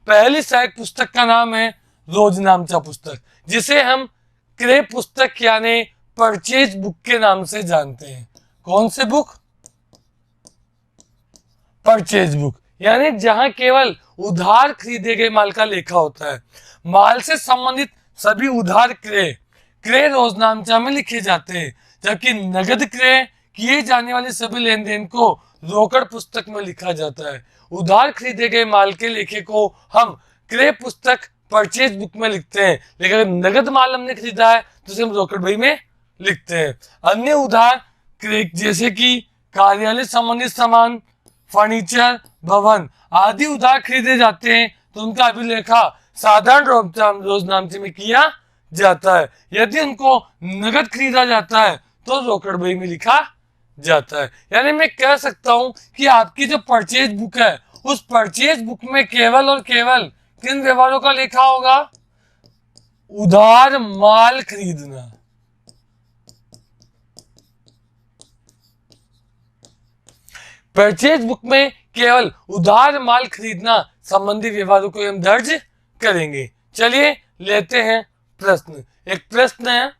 पहली सहायक पुस्तक का नाम है रोजनामचा पुस्तक, जिसे हम क्रय पुस्तक यानी परचेज बुक के नाम से जानते हैं। कौन से बुक? परचेज बुक, यानी जहां केवल उधार खरीदे गए माल का लेखा होता है। माल से संबंधित सभी उधार क्रय रोजनामचा में लिखे जाते हैं, जबकि नगद क्रय किए जाने वाले सभी लेन देन को रोकड़ पुस्तक में लिखा जाता है। उधार खरीदे गए माल के लेखे को हम क्रय पुस्तक परचेज बुक में लिखते हैं, लेकिन अगर नगद माल हमने खरीदा है तो उसे हम रोकड़ बही में लिखते हैं। अन्य उधार क्रय जैसे कि कार्यालय संबंधित सामान, फर्नीचर, भवन आदि उधार खरीदे जाते हैं तो उनका अभिलेखा साधारण रोजनामचे में किया जाता है। यदि उनको नगद खरीदा जाता है तो रोकड़ बही में लिखा जाता है। यानी मैं कह सकता हूं कि आपकी जो परचेज बुक है, उस परचेज बुक में केवल और केवल किन व्यवहारों का लेखा होगा? उधार माल खरीदना, परचेज बुक में केवल उधार माल खरीदना संबंधी व्यवहारों को हम दर्ज करेंगे। चलिए लेते हैं प्रश्न। एक प्रश्न है,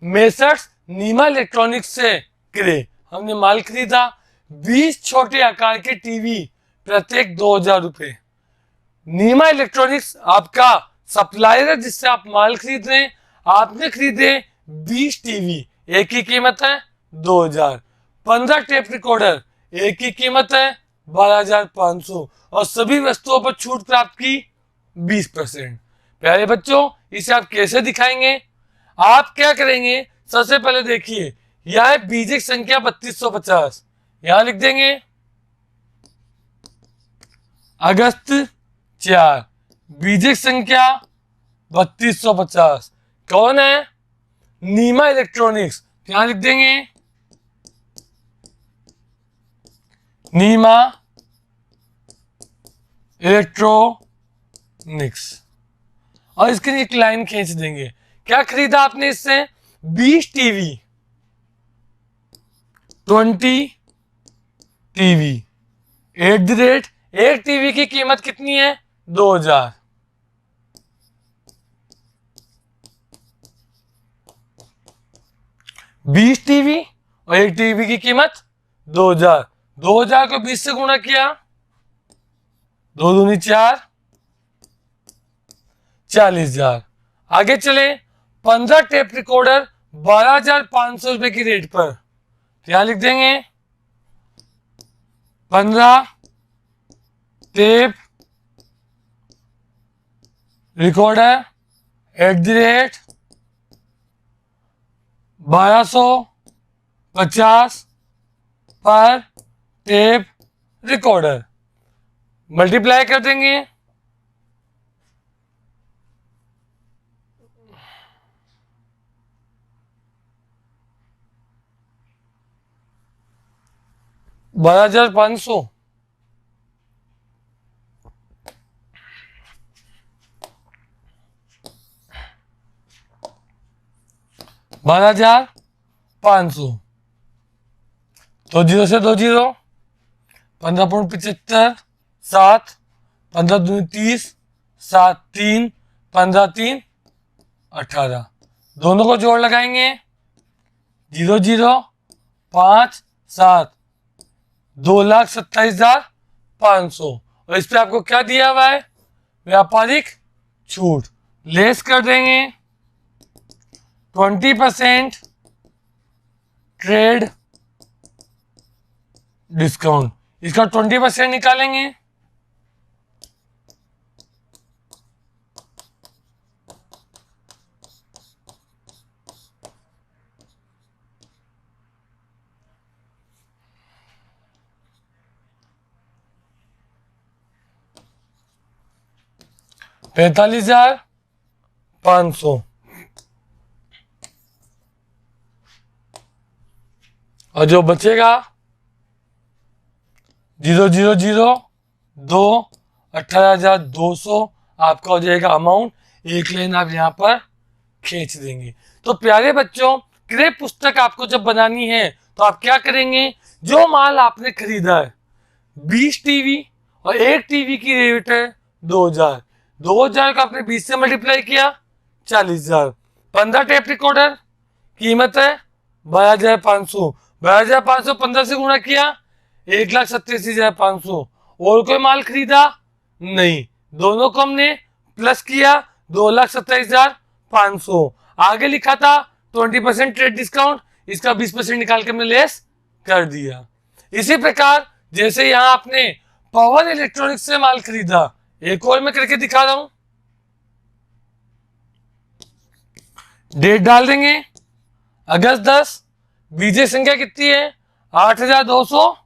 मेसर्स नीमा इलेक्ट्रॉनिक्स से क्रय, हमने माल खरीदा 20 छोटे आकार के टीवी प्रत्येक 2000 रुपए। नीमा इलेक्ट्रॉनिक्स आपका सप्लायर है जिससे आप माल खरीद रहे हैं। आपने खरीदे 20 टीवी, एक की कीमत है 2000। 15 टेप रिकॉर्डर, एक की कीमत है 12,500 और सभी वस्तुओं पर छूट प्राप्त की 20%। प्यारे बच्चों, इसे आप कैसे दिखाएंगे? आप क्या करेंगे? सबसे पहले देखिए, यह है बीजक संख्या 3250, यहां लिख देंगे अगस्त 4, बीजक संख्या 3250। कौन है? नीमा इलेक्ट्रॉनिक्स, यहां लिख देंगे नीमा इलेक्ट्रॉनिक्स और इसके लिए एक लाइन खींच देंगे। क्या खरीदा आपने इससे? 20 टीवी, 20 टीवी @ एक टीवी की कीमत कितनी है? 2000। बीस टीवी और एक टीवी की कीमत 2000। 2000 को 20 से गुणा किया, 2 दूनी 4, 40,000। आगे चले, 15 टेप रिकॉर्डर 12,500 रुपए की रेट पर, क्या लिख देंगे 15 टेप रिकॉर्डर @ 1250 पर टेप रिकॉर्डर, मल्टीप्लाई कर देंगे, $12,500 $12,500। तो 0 से 2 जीरो, 15.75 7, 15 दूनी 30, 7 3, 15 3 18। दोनों को जोड़ लगाएंगे, 0 0 5 7, 2,27,500 और इस पे आपको क्या दिया हुआ है? व्यापारिक छूट, लेस कर देंगे 20% ट्रेड डिस्काउंट। इसका 20% निकालेंगे, $45,500 और जो बचेगा 0 0 0 2, 18,200 आपका हो जाएगा अमाउंट। एक लाइन आप यहाँ पर खींच देंगे। तो प्यारे बच्चों, क्रय पुस्तक आपको जब बनानी है तो आप क्या करेंगे? जो माल आपने खरीदा है 20 टीवी और एक टीवी की रेट है 2000, 2000 को आपने 20 से मल्टीप्लाई किया 40,000। 15 टेप रिकॉर्डर, कीमत है 12,500। 12,500 15 से गुणा किया 1,87,500। और कोई माल खरीदा नहीं, दोनों को हमने प्लस किया 2,27,500। आगे लिखा था 20% ट्रेड डिस्काउंट, इसका 20% निकाल के हमने लेस कर दिया। इसी प्रकार जैसे यहां आपने पवन इलेक्ट्रॉनिक्स से माल खरीदा, एक और मैं करके दिखा रहा हूं। डेट डाल देंगे अगस्त 10, बीजे संख्या कितनी है 8,200,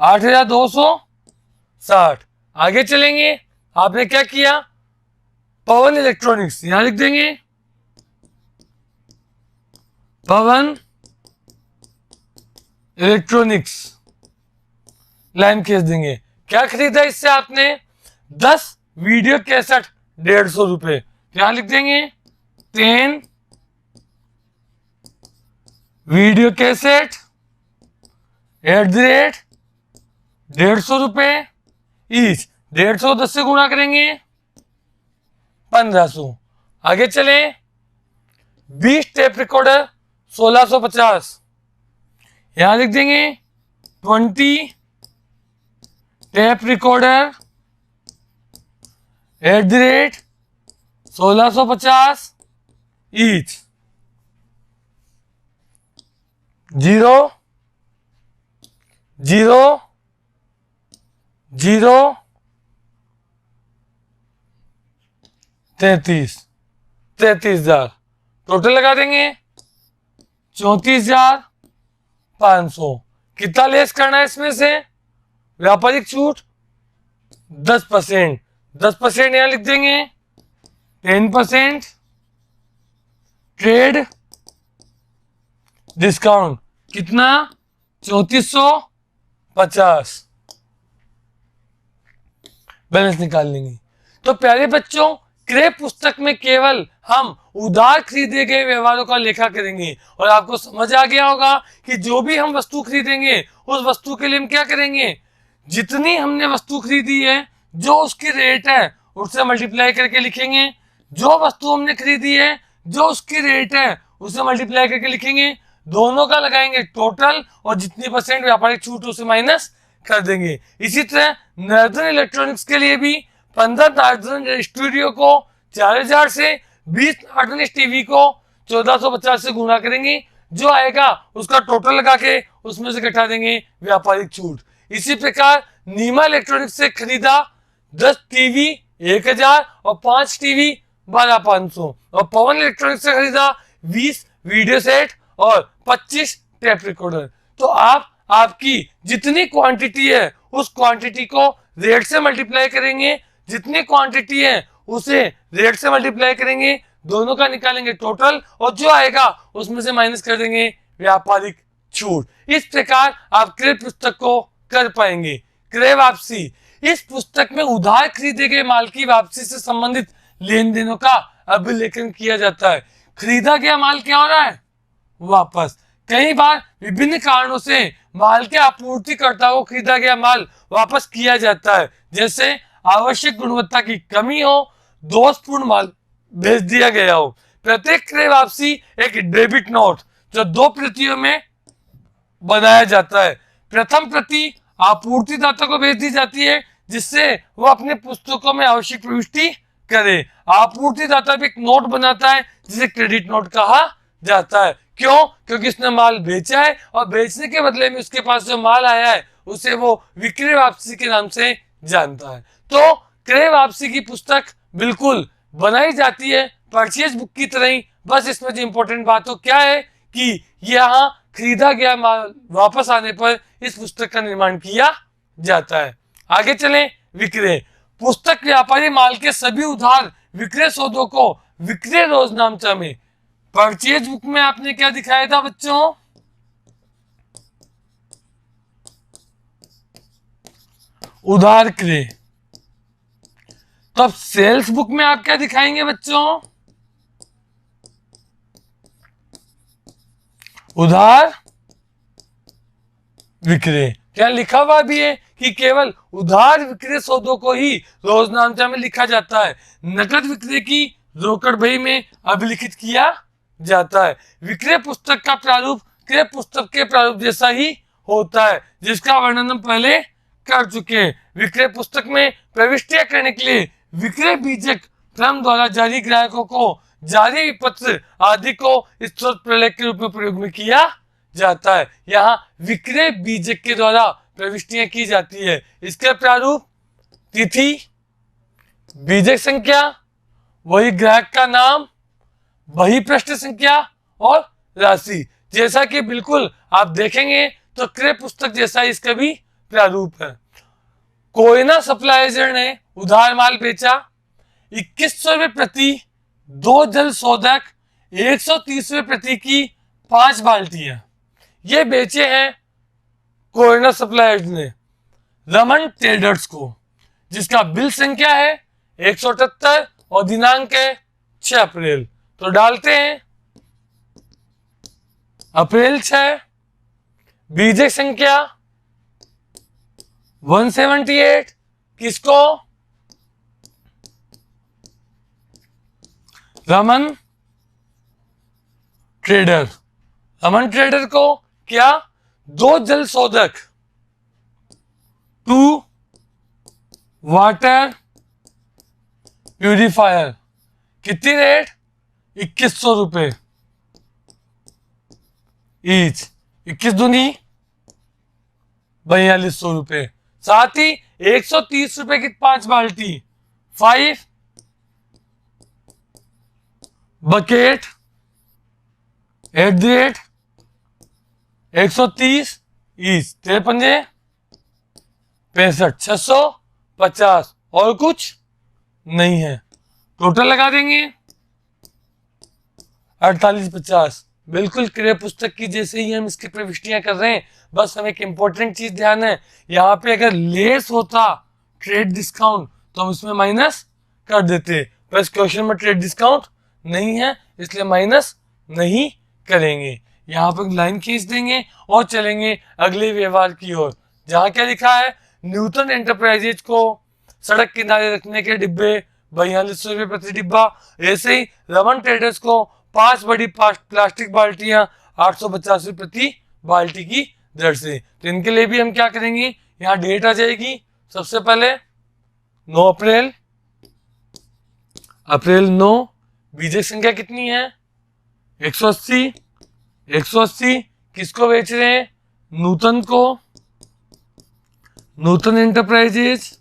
8,260। आगे चलेंगे, आपने क्या किया, पवन इलेक्ट्रॉनिक्स यहां लिख देंगे, पवन इलेक्ट्रॉनिक्स लाइन खींच देंगे। क्या खरीदा इससे आपने 10 वीडियो कैसेट 150 रुपए, क्या लिख देंगे 10 वीडियो कैसेट @150 रुपए ईच। 150 10 से गुणा करेंगे 1500। आगे चले, 20 टेप रिकॉर्डर 1650, यहां लिख देंगे 20 टेप रिकॉर्डर @1650 ईच। 0 0 0 33,000 टोटल लगा देंगे 34,500। कितना लेस करना है इसमें से, व्यापारिक छूट 10%। 10% यहां लिख देंगे, 10% ट्रेड डिस्काउंट कितना 3450। बैलेंस निकाल लेंगे। तो प्यारे बच्चों, क्रय पुस्तक में केवल हम उधार खरीदे गए व्यवहारों का लेखा करेंगे और आपको समझ आ गया होगा कि जो भी हम वस्तु खरीदेंगे उस वस्तु के लिए हम क्या करेंगे, जितनी हमने वस्तु खरीदी है जो उसकी रेट है उससे मल्टीप्लाई करके लिखेंगे, जो वस्तु हमने खरीदी है जो उसकी रेट है उससे मल्टीप्लाई करके लिखेंगे, दोनों का लगाएंगे टोटल और जितनी % व्यापारिक छूट उसे माइनस कर देंगे। इसी तरह नर्दन इलेक्ट्रॉनिक्स के लिए भी 15 नर्दन स्टूडियो को 4,000 से, 20 नर्दन टीवी को 1450 से गुणा करेंगे, जो आएगा उसका टोटल लगा के उसमें से घटा देंगे व्यापारिक छूट। इसी प्रकार नीमा इलेक्ट्रॉनिक्स से खरीदा 10 टीवी 1,000 और 5 टीवी 12,500, और पवन इलेक्ट्रॉनिक्स से खरीदा 20 वीडियो सेट और 25 टेप रिकॉर्डर। तो आप आपकी जितनी क्वांटिटी है उस क्वांटिटी को रेट से मल्टीप्लाई करेंगे, जितनी क्वांटिटी है उसे रेट से मल्टीप्लाई करेंगे, दोनों का निकालेंगे टोटल और जो आएगा उसमें से माइनस कर देंगे व्यापारिक छूट। इस प्रकार आप क्रय पुस्तक को कर पाएंगे। क्रय वापसी, इस पुस्तक में उधार खरीदे गए माल की वापसी से संबंधित लेन देनों का अभिलेखन किया जाता है। खरीदा गया माल क्या हो रहा है, वापस। कई बार विभिन्न कारणों से माल के आपूर्तिकर्ता को खरीदा गया माल वापस किया जाता है, जैसे आवश्यक गुणवत्ता की कमी हो, दोषपूर्ण माल भेज दिया गया हो। प्रत्येक क्रय वापसी एक डेबिट नोट जो 2 प्रतियों में बनाया जाता है। प्रथम प्रति आपूर्तिदाता को भेज दी जाती है जिससे वो अपने पुस्तकों में आवश्यक प्रविष्टि करे। आपूर्तिदाता भी एक नोट बनाता है जिसे क्रेडिट नोट कहा जाता है। क्यों? क्योंकि उसने माल बेचा है और बेचने के बदले में उसके पास जो माल आया है उसे वो विक्रय वापसी के नाम से जानता है। तो क्रय वापसी की पुस्तक बिल्कुल बनाई जाती है परचेज बुक की तरह ही, बस इसमें जो इंपॉर्टेंट बात हो क्या है कि यहाँ खरीदा गया माल वापस आने पर इस पुस्तक का निर्माण किया जाता है। आगे चलें, विक्रय पुस्तक व्यापारी माल के सभी उधार विक्रय सौदों को विक्रय रोजनामचा में, परचेज बुक में आपने क्या दिखाया था बच्चों, उधार क्रय। तो अब सेल्स बुक में आप क्या दिखाएंगे बच्चों, उधार विक्रय। क्या लिखा हुआ भी है कि केवल उधार विक्रय सौदों को ही रोजनामचा में लिखा जाता है, नकद विक्रय की रोकड़ बही में अभिलिखित किया जाता है। विक्रय पुस्तक का प्रारूप क्रय पुस्तक के प्रारूप जैसा ही होता है, जिसका वर्णन हम पहले कर चुके हैं। विक्रय पुस्तक में प्रविष्टियां करने के लिए विक्रय बीजक फर्म द्वारा जारी ग्राहकों को जारी पत्र आदि को स्रोत प्रलेख के रूप में प्रयोग में किया जाता है। यहाँ विक्रय बीजक के द्वारा प्रविष्टियां की जाती है। इसके प्रारूप तिथि, बीजक संख्या, वही ग्राहक का नाम, वही पृष्ठ संख्या और राशि, जैसा कि बिल्कुल आप देखेंगे तो क्रय पुस्तक जैसा इसका भी प्रारूप है। कोयना सप्लाइजर ने उधार माल बेचा 2100 रुपये प्रति 2 जल शोधक, 130 रुपये प्रति की 5 बाल्टियां, ये बेचे हैं कोयना सप्लायर्स ने रमन ट्रेडर्स को, जिसका बिल संख्या है 178 और दिनांक है 6 अप्रैल। तो डालते हैं अप्रैल 6, बीजक संख्या 178, किसको? रमन ट्रेडर। रमन ट्रेडर को क्या? 2 जल शोधक, 2 वाटर प्यूरिफायर, कितनी रेट? 2100 रुपए ईच, 21 दूनी 4200 रुपए। साथ ही 130 रुपए की 5 बाल्टी, 5 bucket at the rate 130 each, 53 65 650 और कुछ नहीं है। टोटल लगा देंगे 4850। बिल्कुल क्रय पुस्तक की जैसे ही हम इसकी प्रविष्टियां कर रहे हैं। बस हमें एक इंपॉर्टेंट चीज ध्यान है, यहाँ पे अगर लेस होता ट्रेड डिस्काउंट तो हम इसमें माइनस कर देते, बस क्वेश्चन में ट्रेड डिस्काउंट नहीं है इसलिए माइनस नहीं करेंगे। यहाँ पर लाइन खींच देंगे और चलेंगे अगले व्यवहार की ओर, जहाँ क्या लिखा है? न्यूटन एंटरप्राइजेज को सड़क किनारे रखने के डिब्बे 4200 रुपये प्रति डिब्बा। ऐसे ही रमन ट्रेडर्स को 5 बड़ी प्लास्टिक बाल्टियां 850 रुपये प्रति बाल्टी की दर से। तो इनके लिए भी हम क्या करेंगे? यहाँ डेट आ जाएगी सबसे पहले 9 अप्रैल, अप्रैल 9। बीजक संख्या कितनी है? 180। 180 किसको बेच रहे हैं? नूतन को, नूतन एंटरप्राइजेज।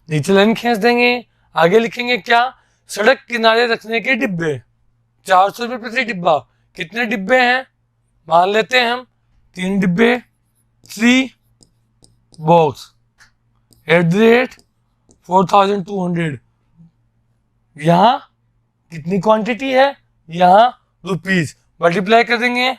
नीचे लाइन खींच देंगे, आगे लिखेंगे क्या? सड़क किनारे रखने के डिब्बे 400 रुपये प्रति डिब्बा। कितने डिब्बे हैं? मान लेते हैं हम 3 डिब्बे, 3 बॉक्स एट द रेट 4200। यहाँ कितनी क्वांटिटी है? यहाँ रुपीज, मल्टीप्लाई कर देंगे।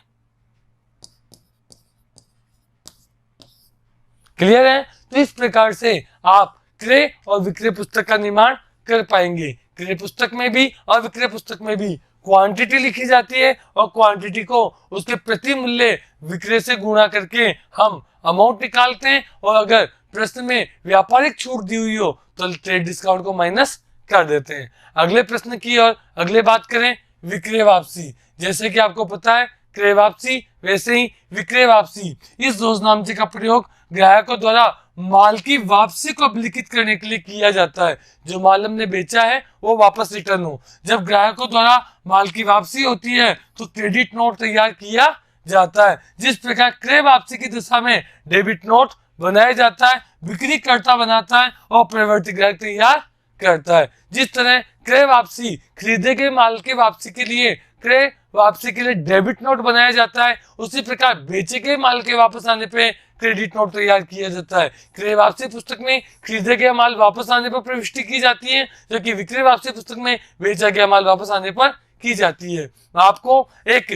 क्लियर है? तो इस प्रकार से आप क्रय और विक्रय पुस्तक का निर्माण कर पाएंगे। क्रय पुस्तक में भी और विक्रय पुस्तक में भी क्वांटिटी लिखी जाती है और क्वांटिटी को उसके प्रति मूल्य विक्रय से गुणा करके हम अमाउंट निकालते हैं, और अगर प्रश्न में व्यापारिक छूट दी हुई हो तो ट्रेड डिस्काउंट को माइनस कर देते हैं। अगले प्रश्न की और अगले बात करें विक्रय वापसी। जैसे कि आपको पता है क्रय वापसी, वैसे ही विक्रय वापसी। इस रोजनामचे का प्रयोग ग्राहकों द्वारा माल की वापसी को अभिलिखित करने के लिए किया जाता है। जो माल हमने बेचा है वो वापस रिटर्न हो। जब ग्राहकों द्वारा माल की वापसी होती है तो क्रेडिट नोट तैयार किया जाता है। जिस प्रकार क्रय वापसी की दिशा में डेबिट नोट बनाया जाता है, बिक्री कर्ता बनाता है और प्रवर्ती ग्राहक तैयार करता है। जिस तरह क्रय वापसी खरीदे गए माल के वापसी के लिए क्रय वापसी के लिए डेबिट नोट बनाया जाता है, उसी प्रकार बेचे गए माल के वापस आने पे क्रेडिट नोट तैयार किया जाता है। क्रय वापसी पुस्तक में खरीदे गए माल वापस आने पर प्रविष्टि की जाती है, जबकि विक्रय वापसी पुस्तक में बेचा गया माल वापस आने पर की जाती है। आपको एक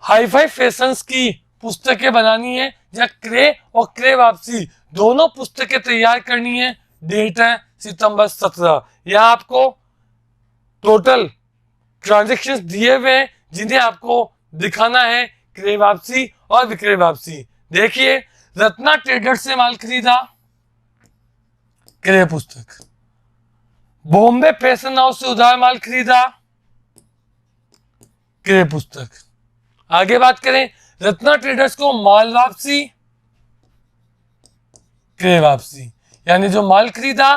हाई-फाई फैशंस की पुस्तकें बनानी है जहाँ क्रय और क्रय वापसी दोनों पुस्तकें तैयार करनी है। डेट है सितंबर 17। यहाँ आपको टोटल ट्रांजेक्शन्स दिए हुए हैं जिन्हें आपको दिखाना है क्रय वापसी और विक्रय वापसी। देखिए, रत्ना ट्रेडर्स से माल खरीदा, क्रय पुस्तक। बॉम्बे फैशन हाउस से उधार माल खरीदा, क्रय पुस्तक। आगे बात करें, रत्ना ट्रेडर्स को माल वापसी, क्रय वापसी। यानी जो माल खरीदा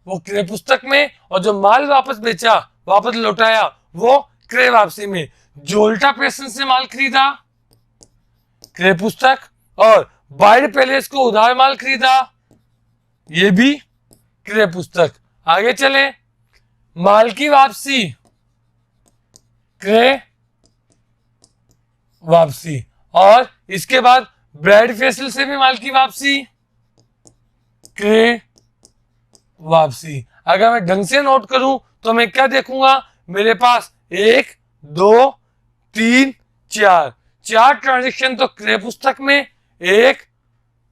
वो क्रय पुस्तक में, और जो माल वापस बेचा, वापस लौटाया, वो क्रय वापसी में। जोल्टा फैशन से माल खरीदा, क्रय पुस्तक, और बायर पैलेस को उधार माल खरीदा, ये भी क्रय पुस्तक। आगे चले, माल की वापसी, क्रय वापसी। और इसके बाद ब्राइड फेशियल से भी माल की वापसी, क्रय वापसी। अगर मैं ढंग से नोट करूं तो मैं क्या देखूंगा, मेरे पास 1 2 3 4 ट्रांजेक्शन तो क्रय पुस्तक में, 1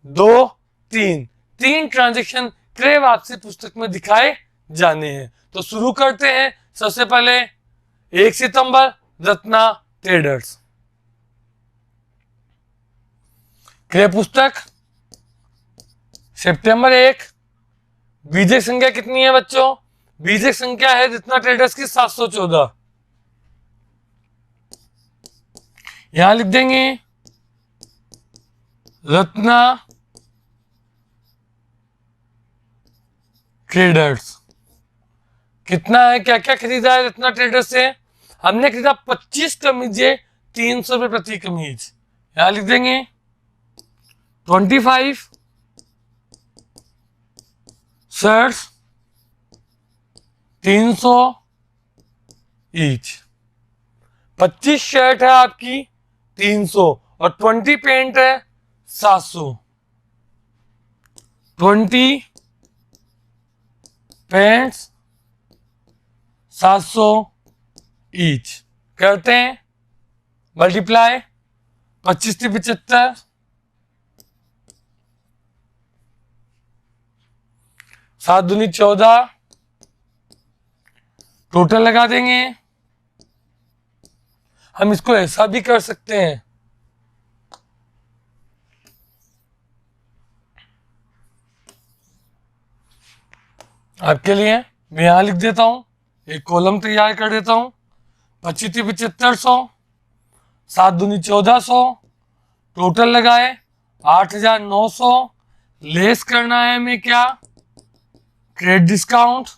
2 3 ट्रांजेक्शन क्रय वापसी पुस्तक में दिखाए जाने हैं। तो शुरू करते हैं। सबसे पहले 1 सितंबर, रत्ना ट्रेडर्स। क्रय पुस्तक सितंबर 1। बीजक संख्या कितनी है बच्चों? बीजक संख्या है रत्ना ट्रेडर्स की 714। यहां लिख देंगे रत्ना ट्रेडर्स। कितना है, क्या क्या खरीदा है रत्ना ट्रेडर्स से? हमने खरीदा 25 कमीजें 300 रुपए प्रति कमीज। यहां लिख देंगे 25 शर्ट्स 300 ईच। 25 शर्ट है आपकी 300 और 20 पैंट है 700। 20 पैंट्स 700 ईच। करते हैं मल्टीप्लाई, 25 से 75, 7 दूनी 14, टोटल लगा देंगे। हम इसको ऐसा भी कर सकते हैं, आपके लिए मैं यहां लिख देता हूं, एक कॉलम तैयार कर देता हूं। 25 से 7500, 7 दूनी 1400, टोटल लगाए 8900। लेस करना है हमें क्या, ट्रेड डिस्काउंट।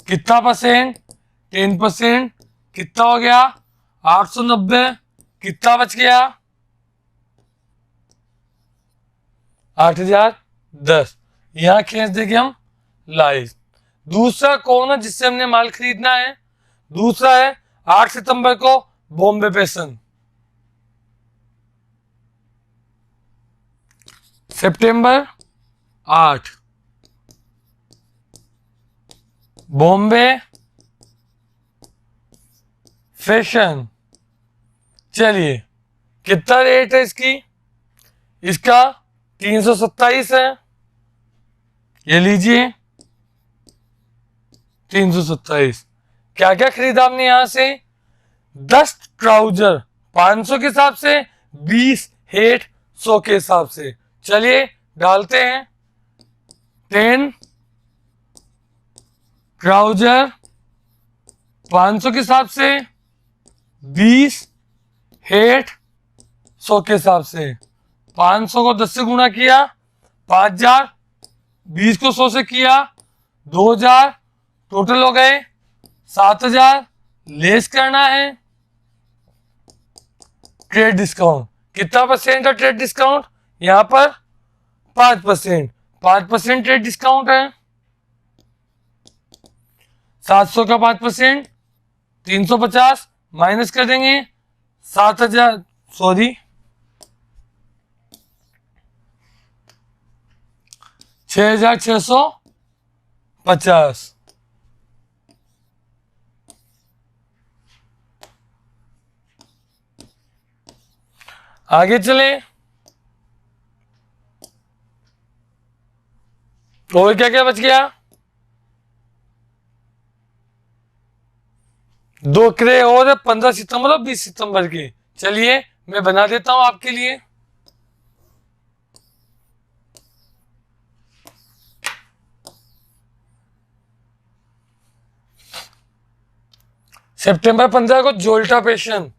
कितना परसेंट? 10%। कितना हो गया? 890। कितना बच गया? 8010। यहां खींच देंगे हम लाइव। दूसरा कौन है जिससे हमने माल खरीदना है? दूसरा है 8 सितंबर को बॉम्बे फैशन। सितंबर 8 बॉम्बे फैशन। चलिए, कितना रेट है इसकी? इसका 327 है। ये लीजिए 327। क्या क्या खरीदा हमने यहां से? 10 ट्राउजर 500 के हिसाब से, 20 हेट 100 के हिसाब से। चलिए डालते हैं। 10 ट्राउजर 500 के हिसाब से, 20 हेट 100 के हिसाब से। 500 को 10 से गुणा किया 5000, 20 को 100 से किया 2000, टोटल हो गए 7000। लेस करना है ट्रेड डिस्काउंट। कितना परसेंट है ट्रेड डिस्काउंट? यहां पर 5%। 5% ट्रेड डिस्काउंट है। 700 का 5% 350, माइनस कर देंगे 7000, सॉरी 6650। आगे चले, और क्या क्या बच गया? 2 क्रय और 15 सितंबर और 20 सितंबर की। चलिए मैं बना देता हूं आपके लिए। सितंबर 15 को जोल्टा पेशन,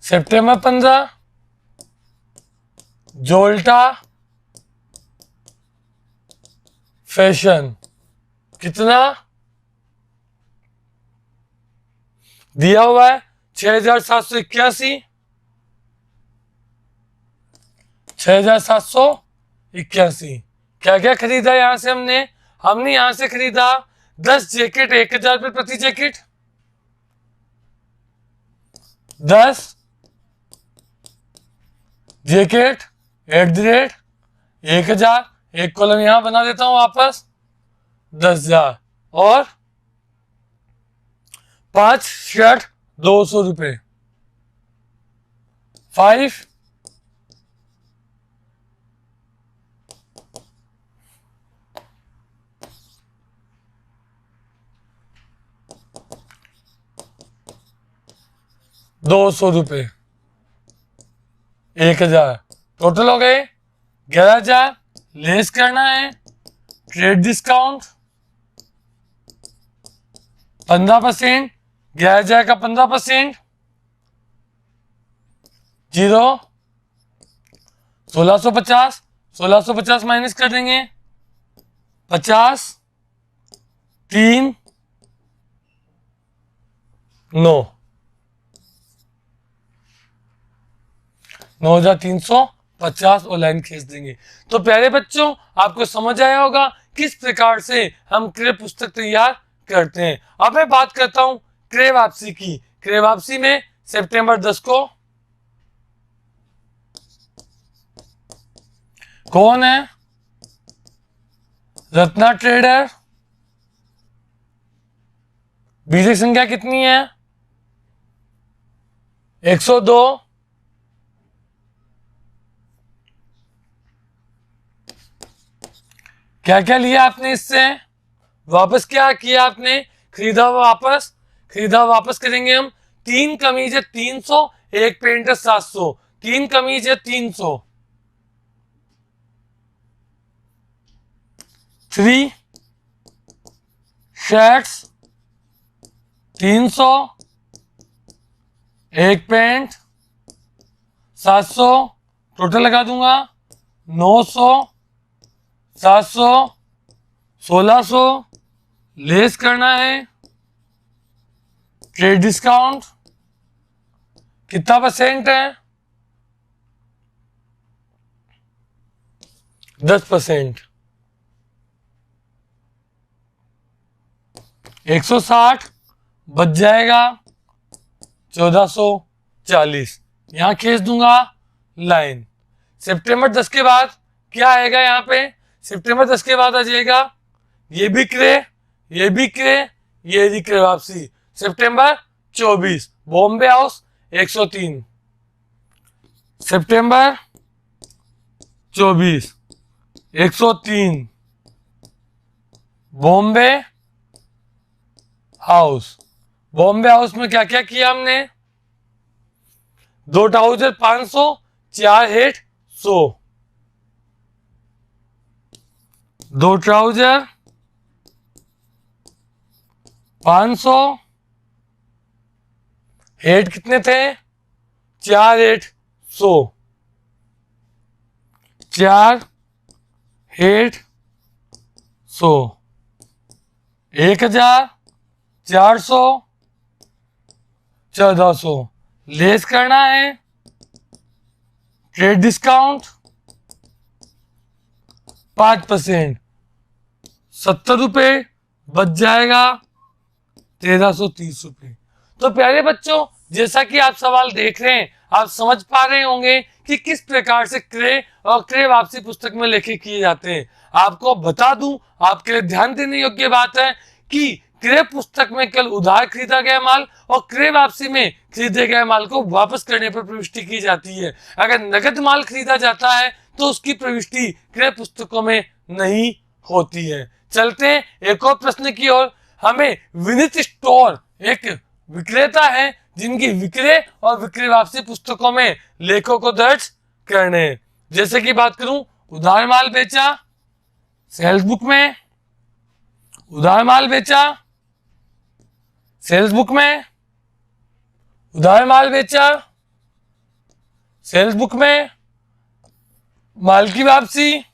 सितंबर 15 जोल्टा फैशन, कितना दिया हुआ है 6,781, 6,781। क्या क्या खरीदा यहां से हमने यहां से खरीदा 10 जैकेट 1,000 रुपये प्रति जैकेट, 10 जैकेट @1,000, एक कॉलम यहां बना देता हूं वापस 10,000, और 5 शर्ट 200 रुपये, 5 200 रुपये, 1,000, टोटल हो गए 11,000। लेस करना है ट्रेड डिस्काउंट 15%, 11,000 का 15% 0, 1,650, 1,650 माइनस कर देंगे 50, 3, 9, 9,350 और लाइन खींच देंगे। तो प्यारे बच्चों, आपको समझ आया होगा किस प्रकार से हम क्रय पुस्तक तैयार करते हैं। अब मैं बात करता हूं क्रय वापसी की। क्रय वापसी में सितंबर 10 को कौन है? रत्ना ट्रेडर, बीजक संख्या कितनी है? 102। क्या क्या लिया आपने इससे? वापस क्या किया आपने? खरीदा हुआ वापस करेंगे हम। 3 कमीज है 300, 1 पेंट है 700, 3 कमीज है 300, 3 शर्ट्स 300, 1 पेंट 700, टोटल लगा दूंगा 900, 700, 1,600, लेस करना है ट्रेड डिस्काउंट कितना परसेंट है? 10%, 160 बच जाएगा 1,440, यहां खींच दूंगा लाइन। सितंबर 10 के बाद क्या आएगा? यहाँ पे सितंबर 10 के बाद आ जाएगा ये भी क्रय, ये भी क्रय, ये भी क्रय वापसी। सितंबर 24 बॉम्बे हाउस 103, सितंबर 24 103 बॉम्बे हाउस। बॉम्बे हाउस में क्या क्या किया हमने? 2 ट्राउजर 500, 4 हेट 100, 2 ट्राउजर 500, हेट कितने थे? 4 हेट 100, 4 हेट 100, 1,400, 1,400, लेस करना है ट्रेड डिस्काउंट 5%, 70 रुपये बच जाएगा 1,330 रुपये। तो प्यारे बच्चों, जैसा कि आप सवाल देख रहे हैं, आप समझ पा रहे होंगे कि किस प्रकार से क्रय और क्रय वापसी पुस्तक में लेखे किए जाते हैं। आपको बता दूं, आपके लिए ध्यान देने योग्य बात है कि क्रय पुस्तक में केवल उधार खरीदा गया माल और क्रय वापसी में खरीदे गए माल को वापस करने पर प्रविष्टि की जाती है। अगर नगद माल खरीदा जाता है तो उसकी प्रविष्टि क्रय पुस्तकों में नहीं होती है। चलते हैं एक और प्रश्न की ओर। हमें विनीत स्टोर एक विक्रेता हैं जिनकी विक्रय और विक्रय वापसी पुस्तकों में लेखों को दर्ज करने। जैसे कि बात करूं, उधार माल बेचा सेल्स बुक में, उधार माल बेचा सेल्स बुक में, उधार माल बेचा सेल्स बुक में, माल की वापसी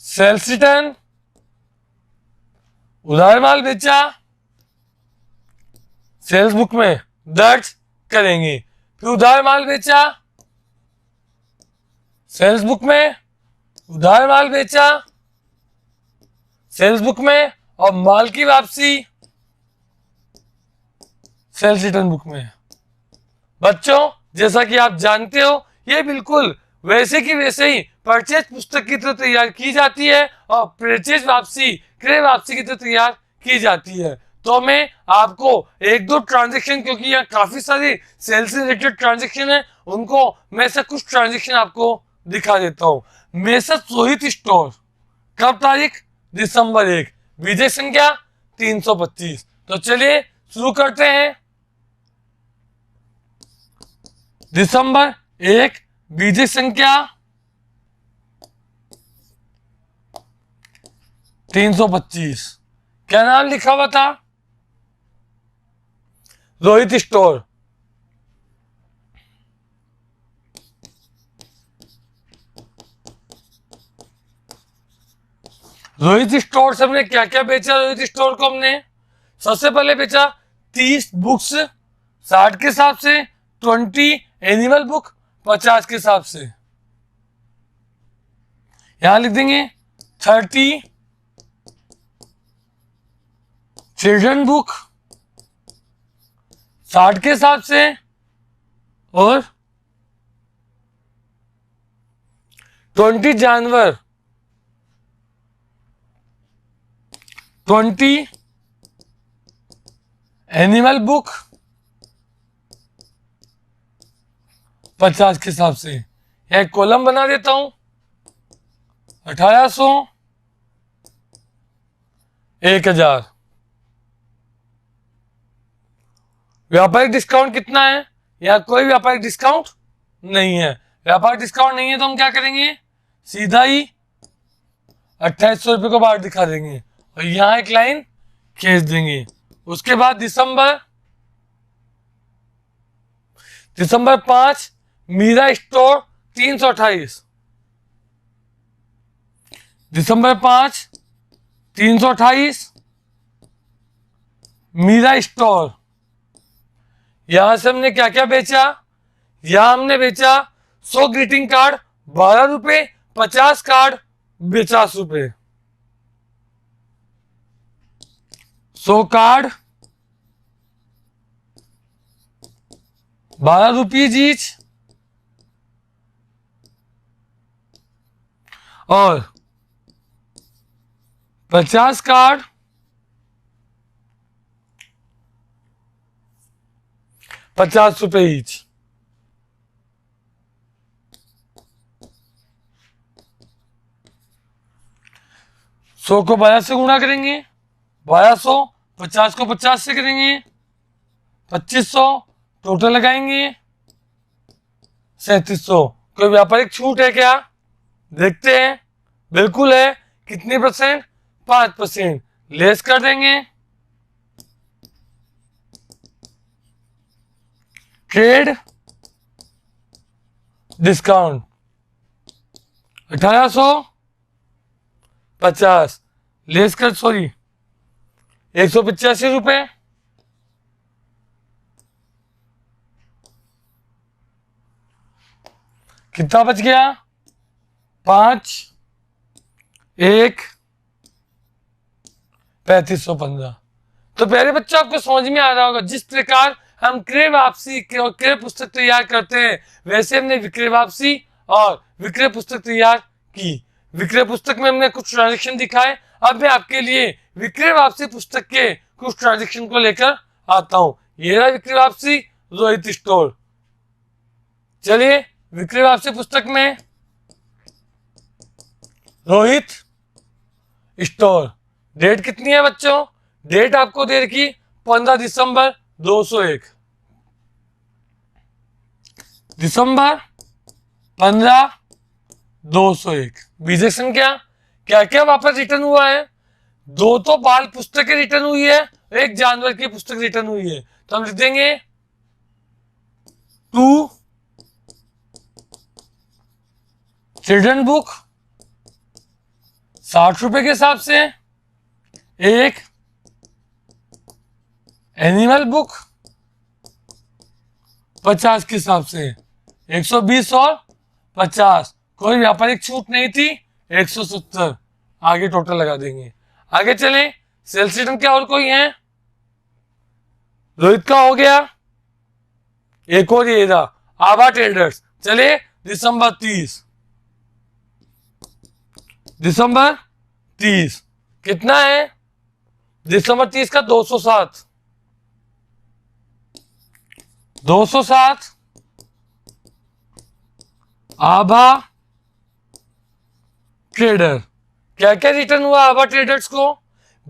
सेल्स रिटर्न, उधार माल बेचा सेल्स बुक में दर्ज करेंगे। फिर उधार माल बेचा सेल्स बुक में, उधार माल बेचा सेल्स बुक में, और माल की वापसी सेल्स रिटर्न बुक में। बच्चों, जैसा कि आप जानते हो, ये बिल्कुल वैसे की वैसे ही परचेज पुस्तक की तरह तैयार की जाती है और परचेज वापसी क्रय वापसी की तरह तैयार की जाती है। तो मैं आपको एक दो ट्रांजेक्शन, क्योंकि यहाँ काफी सारी सेल्स से रिलेटेड ट्रांजेक्शन है, उनको मैं से कुछ ट्रांजेक्शन आपको दिखा देता हूँ। मेसर्स रोहित स्टोर, कब तारीख? दिसंबर 1, विजय संख्या 325। तो चलिए शुरू करते हैं। दिसंबर 1, बीजक संख्या 325। क्या नाम लिखा हुआ था? रोहित स्टोर। रोहित स्टोर से हमने क्या क्या बेचा? रोहित स्टोर को हमने सबसे पहले बेचा 30 बुक्स 60 के हिसाब से, 20 एनिमल बुक 50 के हिसाब से। यहां लिख देंगे 30 चिल्ड्रन बुक 60 के हिसाब से, और 20 जानवर 20 एनिमल बुक 50 के हिसाब से। यह एक कॉलम बना देता हूं। 1800 1000। व्यापारिक डिस्काउंट कितना है? यहाँ कोई व्यापारिक डिस्काउंट नहीं है। व्यापारिक डिस्काउंट नहीं है तो हम क्या करेंगे? सीधा ही 2800 रुपये को बाहर दिखा देंगे और यहाँ एक लाइन खींच देंगे। उसके बाद दिसंबर 5 मीरा स्टोर 328। दिसंबर 5 328 मीरा स्टोर। यहां से हमने क्या क्या बेचा? यहां हमने बेचा 100 ग्रीटिंग कार्ड 12 रुपए, 50 कार्ड 50 रुपए। 100 कार्ड 12 रुपीज ईच, और 50 कार्ड 50 रुपए ईच। सौ को 12 से गुणा करेंगे, 1200, 50 को 50 से करेंगे, 2500, टोटल लगाएंगे 3700। कोई व्यापारिक छूट है क्या? देखते हैं। बिल्कुल है। कितनी परसेंट? 5%। लेस कर देंगे। ट्रेड डिस्काउंट 1850 लेस कर 185 रुपए। कितना बच गया? 5 1 3515। तो प्यारे बच्चों, आपको समझ में आ रहा होगा जिस प्रकार हम क्रय वापसी और क्रय पुस्तक तैयार करते हैं, वैसे हमने विक्रय वापसी और विक्रय पुस्तक तैयार की। विक्रय पुस्तक में हमने कुछ ट्रांजेक्शन दिखाए। अब मैं आपके लिए विक्रय वापसी पुस्तक के कुछ ट्रांजेक्शन को लेकर आता हूं। ये रहा विक्रय वापसी रोहित स्टोर। चलिए, विक्रय वापसी पुस्तक में रोहित स्टोर। डेट कितनी है बच्चों? डेट आपको दे रखी 15 दिसंबर 201, दिसंबर 15 201। बीजक संख्या क्या क्या वापस रिटर्न हुआ है? दो तो बाल पुस्तकें रिटर्न हुई है, एक जानवर की पुस्तक रिटर्न हुई है। तो हम लिख देंगे 2 चिल्ड्रन बुक 60 रुपए के हिसाब से, एक एनिमल बुक 50 के हिसाब से, 120 और 50, कोई व्यापारिक छूट नहीं थी, 170 आगे टोटल लगा देंगे। आगे चलें, सेल्स रिटर्न क्या और कोई है? रोहित का हो गया, एक और ये रहा आभा ट्रेडर्स। चले दिसंबर 30, दिसंबर 30 कितना है? दिसंबर 30 का 207, 207 आभा ट्रेडर। क्या क्या रिटर्न हुआ आभा ट्रेडर्स को?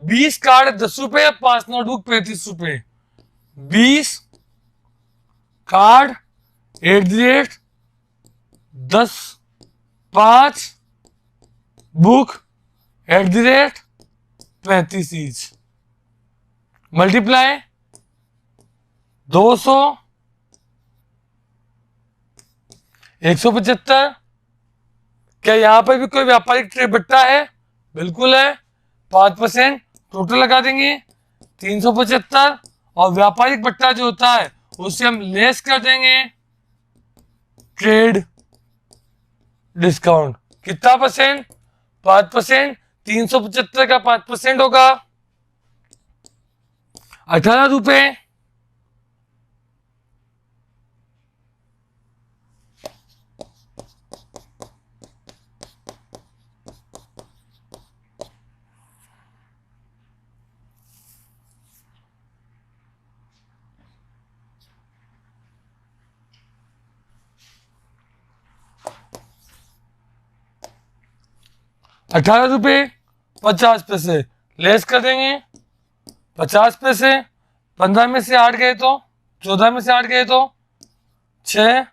20 कार्ड 10 रुपए, 5 नोटबुक 35 रुपए, 20 कार्ड @ 10 5 बुक @ 35 ईच, मल्टीप्लाई 200 175। क्या यहां पर भी कोई व्यापारिक ट्रेड बट्टा है? बिल्कुल है, 5% टोटल लगा देंगे 375, और व्यापारिक बट्टा जो होता है उससे हम लेस कर देंगे ट्रेड डिस्काउंट। कितना परसेंट? 5%। 375 का 5% होगा 18 रुपए। 18 रुपए 50 पैसे लेस कर देंगे, 50 पैसे 15 में से 8 गए तो 14 में से 8 गए तो 6,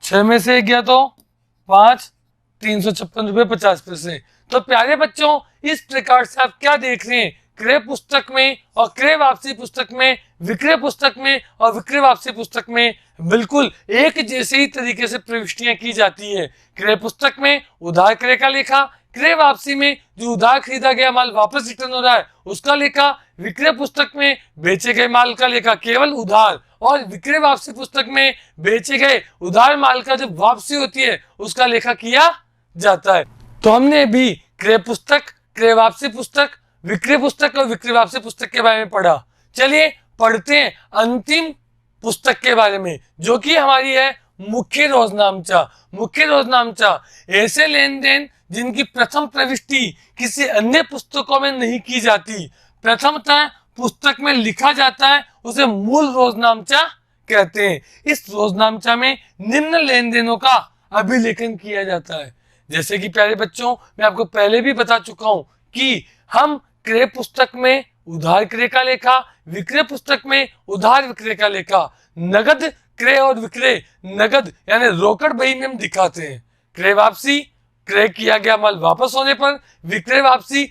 6 में से 1 गया तो 5, 356 रुपए 50 पैसे। तो प्यारे बच्चों, इस प्रकार से आप क्या देख रहे हैं? क्रय पुस्तक में और क्रय वापसी पुस्तक में, विक्रय पुस्तक में और विक्रय वापसी पुस्तक में बिल्कुल एक जैसे ही तरीके से प्रविष्टियां की जाती है। क्रय पुस्तक में उधार क्रय का लेखा, क्रय वापसी में जो उधार खरीदा गया माल वापस रिटर्न हो रहा है उसका लेखा, विक्रय पुस्तक में बेचे गए माल का लेखा केवल उधार, और विक्रय वापसी पुस्तक में बेचे गए उधार माल का जब वापसी होती है उसका लेखा किया जाता है। तो हमने भी क्रय पुस्तक, क्रय वापसी पुस्तक, विक्रय पुस्तक और विक्रय वापसी पुस्तक के बारे में पढ़ा। चलिए पढ़ते हैं अंतिम पुस्तक के बारे में, जो कि हमारी है मुख्य रोजनामचा। मुख्य रोजनामचा ऐसे लेन देन जिनकी प्रथम प्रविष्टि किसी अन्य पुस्तकों में नहीं की जाती, प्रथमतः पुस्तक में लिखा जाता है, उसे मूल रोजनामचा कहते हैं। इस रोजनामचा में निम्न लेन देनों का अभिलेखन किया जाता है। जैसे कि प्यारे बच्चों, मैं आपको पहले भी बता चुका हूं कि हम क्रय पुस्तक में उधार क्रय का लेखा, विक्रय पुस्तक में उधार विक्रय का लेखा, नगद क्रय और विक्रय, नगद यानी रोकड़ बही में हम दिखाते हैं। क्रय वापसी, क्रय किया गया माल वापस होने पर, विक्रय वापसी,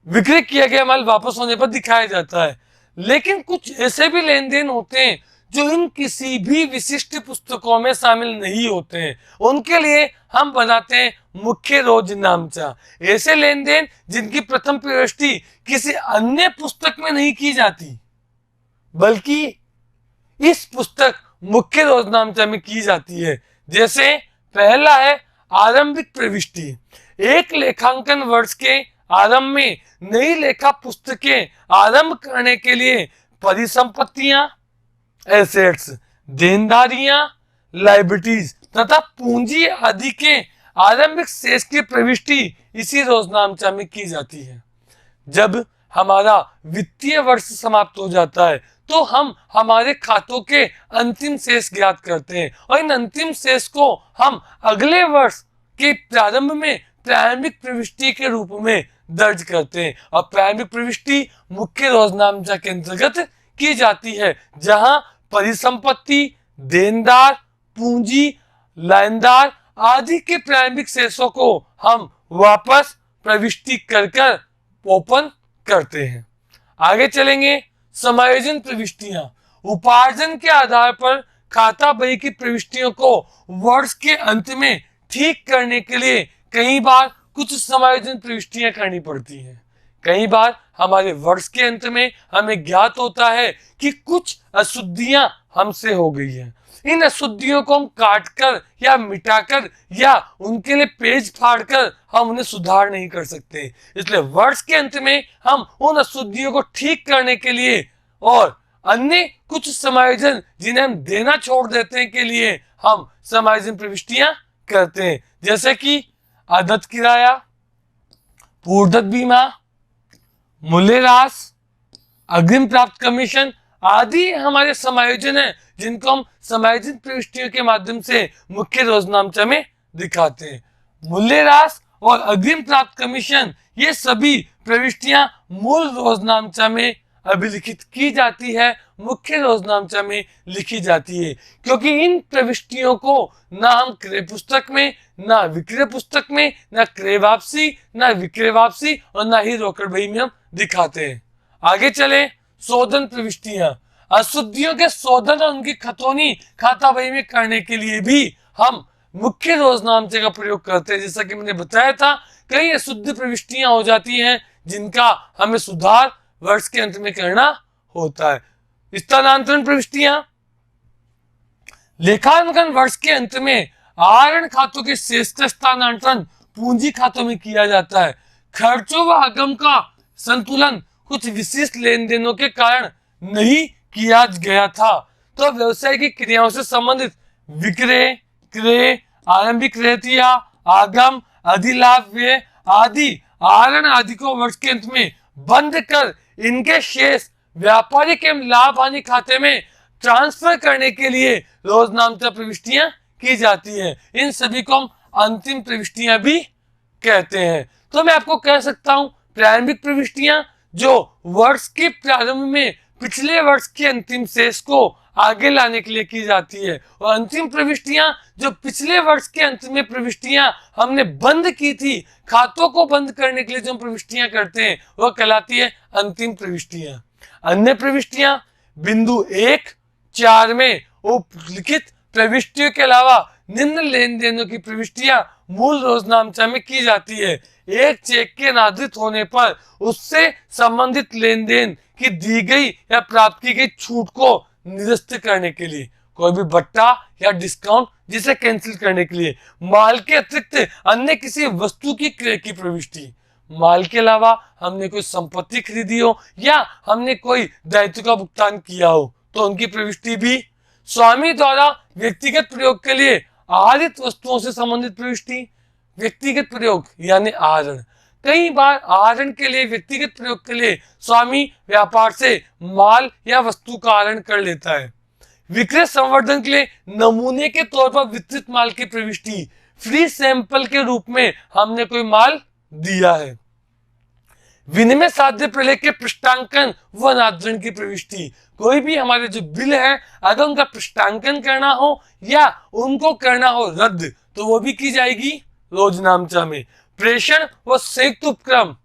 विक्रय किया गया माल वापस होने पर दिखाया जाता है। लेकिन कुछ ऐसे भी लेन देन होते हैं जो इन किसी भी विशिष्ट पुस्तकों में शामिल नहीं होते हैं, उनके लिए हम बनाते हैं मुख्य रोजनामचा। ऐसे लेन देन जिनकी प्रथम प्रविष्टि किसी अन्य पुस्तक में नहीं की जाती बल्कि इस पुस्तक मुख्य रोजनामचा में की जाती है। जैसे पहला है आरंभिक प्रविष्टि। एक लेखांकन वर्ष के आरंभ में नई लेखा पुस्तकें आरंभ करने के लिए परिसंपत्तियां, एसेट्स, देनदारियां, लायबिलिटीज तथा पूंजी आदि के आरंभिक शेष की प्रविष्टि इसी रोजनामचा में की जाती है। जब हमारा वित्तीय वर्ष समाप्त हो जाता है तो हम हमारे खातों के अंतिम शेष ज्ञात करते हैं, और इन अंतिम शेष को हम अगले वर्ष के प्रारंभ में प्रारंभिक प्रविष्टि के रूप में दर्ज करते हैं। और प्रारंभिक प्रविष्टि मुख्य रोजनामचा के अंतर्गत की जाती है, जहां परिसंपत्ति, देनदार, पूंजी, लेनदार आदि के प्रारंभिक शेषों को हम वापस प्रविष्टि कर ओपन करते हैं। आगे चलेंगे। समायोजन प्रविष्टियां उपार्जन के आधार पर खाता बही की प्रविष्टियों को वर्ष के अंत में ठीक करने के लिए कई बार कुछ समायोजन प्रविष्टियां करनी पड़ती हैं। कई बार हमारे वर्ष के अंत में हमें ज्ञात होता है कि कुछ अशुद्धियां हमसे हो गई हैं। इन अशुद्धियों को हम काटकर या मिटाकर या उनके लिए पेज फाड़कर हम उन्हें सुधार नहीं कर सकते। इसलिए वर्ष के अंत में हम उन अशुद्धियों को ठीक करने के लिए और अन्य कुछ समायोजन जिन्हें हम देना छोड़ देते हैं के लिए हम समायोजन प्रविष्टियां करते हैं, जैसे कि आदत किराया, पूर्वदत्त बीमा, मूल्यह्रास, अग्रिम प्राप्त कमीशन आदि हमारे समायोजन है जिनको हम समायोजन प्रविष्टियों के माध्यम से मुख्य रोजनामचा में दिखाते हैं। मूल्यह्रास और अग्रिम प्राप्त कमीशन ये सभी प्रविष्टियां मूल रोजनामचा में अभिलिखित की जाती है, मुख्य रोजनामचा में लिखी जाती है, क्योंकि इन प्रविष्टियों को ना हम क्रय पुस्तक में, ना विक्रय पुस्तक में, ना क्रय वापसी, ना विक्रय वापसी और ना ही रोकड़ बही में हम दिखाते हैं। आगे चले। शोधन प्रविष्टियां अशुद्धियों के शोधन और उनकी खतौनी खाता बही में करने के लिए भी हम मुख्य रोजनामचे का प्रयोग करते हैं। जैसा कि मैंने बताया था, कई अशुद्ध प्रविष्टियां हो जाती हैं जिनका हमें सुधार वर्ष के अंत में करना होता है। स्थानांतरण प्रविष्टियां लेखांकन वर्ष के अंत में आहरण खातों के शेष का स्थानांतरण पूंजी खातों में किया जाता है। खर्चों व आगम का संतुलन कुछ विशिष्ट लेन देनों के कारण नहीं किया गया था, तो व्यवसाय की क्रियाओं से संबंधित विक्रय, क्रय, आरंभिक रहतिया, आगम, अधिलाभ व्यय आदि आहरण आदि को वर्ष के अंत में बंद कर इनके शेष व्यापारिक एवं लाभ हानि खाते में ट्रांसफर करने के लिए रोजनामचा प्रविष्टियां की जाती है। इन सभी को हम अंतिम प्रविष्टियां भी कहते हैं। तो मैं आपको कह सकता हूं, प्रारंभिक प्रविष्टियां जो वर्ष के प्रारंभ में पिछले वर्ष के अंतिम शेष को आगे लाने के लिए की जाती है, और अंतिम प्रविष्टियां जो पिछले वर्ष के अंत में प्रविष्टियां हमने बंद की थी, खातों को बंद करने के लिए जो प्रविष्टियां करते हैं वह कहलाती है अंतिम प्रविष्टियां। अन्य प्रविष्टियां बिंदु 1.4 में उपलिखित प्रविष्टियों के अलावा निम्न लेन देनों की प्रविष्टियां मूल रोजनामचा में की जाती है। एक चेक के अनादृत होने पर उससे संबंधित लेन देन की दी गई या प्राप्त की गई छूट को निरस्त करने के लिए, कोई भी बट्टा या डिस्काउंट जिसे कैंसिल करने के लिए, माल के अतिरिक्त अन्य किसी वस्तु की क्रय की प्रविष्टि, माल के अलावा हमने कोई संपत्ति खरीदी हो या हमने कोई दायित्व का भुगतान किया हो तो उनकी प्रविष्टि भी, स्वामी द्वारा व्यक्तिगत प्रयोग के लिए आहरित वस्तुओं से संबंधित प्रविष्टि, व्यक्तिगत प्रयोग यानी आहरण, कई बार आहरण के लिए, व्यक्तिगत प्रयोग के लिए स्वामी व्यापार से माल या वस्तु का आहरण कर लेता है। विक्रय संवर्धन के लिए नमूने के तौर पर वितरित माल की प्रविष्टि, फ्री सैंपल के रूप में हमने कोई माल दिया है। विनिमय साध्य प्रलेख के पृष्ठांकन व अनादरण की प्रविष्टि, कोई भी हमारे जो बिल है अगर उनका पृष्ठांकन करना हो या उनको करना हो रद्द तो वो भी की जाएगी रोजनामचा में। प्रेषण व संयुक्त उपक्रम,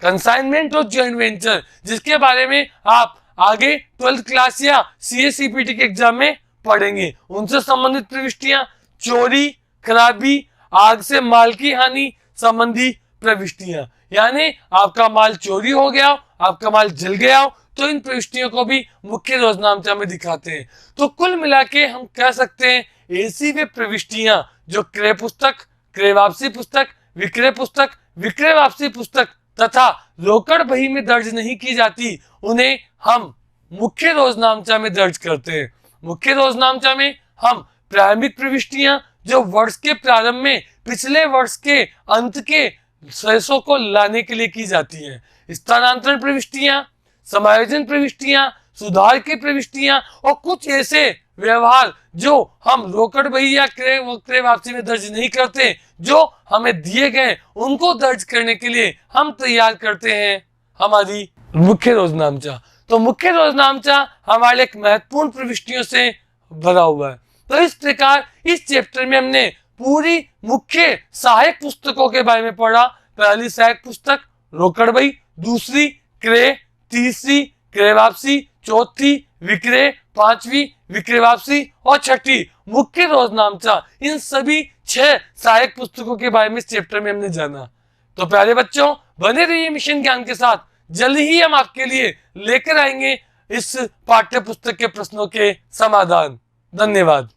कंसाइनमेंट और जॉइंट वेंचर, जिसके बारे में आप आगे 12th क्लास या CA-CPT के एग्जाम में पढ़ेंगे, उनसे संबंधित प्रविष्टियां, चोरी, खराबी, आग से माल की हानि संबंधी प्रविष्टियां, यानी आपका माल चोरी हो गया, आपका माल जल गया हो तो इन प्रविष्टियों को भी मुख्य रोजनामचा में दिखाते हैं। तो कुल मिला के हम कह सकते हैं ऐसी वे प्रविष्टियां जो क्रय पुस्तक, क्रय वापसी पुस्तक, विक्रय पुस्तक, विक्रय वापसी पुस्तक तथा रोकड़ बही में दर्ज नहीं की जाती, उन्हें हम मुख्य रोजनामचा में दर्ज करते हैं। मुख्य रोजनामचा में हम प्रारंभिक प्रविष्टियां जो वर्ष के प्रारंभ में पिछले वर्ष के अंत के शेषों को लाने के लिए की जाती है, स्थानांतरण प्रविष्टियां, समायोजन प्रविष्टियां, सुधार की प्रविष्टियां और कुछ ऐसे व्यवहार जो हम रोकड़ बही या क्रय वापसी में दर्ज नहीं करते, जो हमें दिए गए उनको दर्ज करने के लिए हम तैयार करते हैं हमारी मुख्य रोजनामचा। तो मुख्य रोजनामचा हमारे एक महत्वपूर्ण प्रविष्टियों से भरा हुआ है। तो इस प्रकार इस चैप्टर में हमने पूरी मुख्य सहायक पुस्तकों के बारे में पढ़ा। पहली सहायक पुस्तक रोकड़ बही, दूसरी क्रय, तीसरी क्रय वापसी, चौथी विक्रय, पांचवी विक्रय वापसी और छठी मुख्य रोजनामचा। इन सभी 6 सहायक पुस्तकों के बारे में इस चैप्टर में हमने जाना। तो प्यारे बच्चों, बने रहिए मिशन ज्ञान के साथ। जल्द ही हम आपके लिए लेकर आएंगे इस पाठ्य पुस्तक के प्रश्नों के समाधान। धन्यवाद।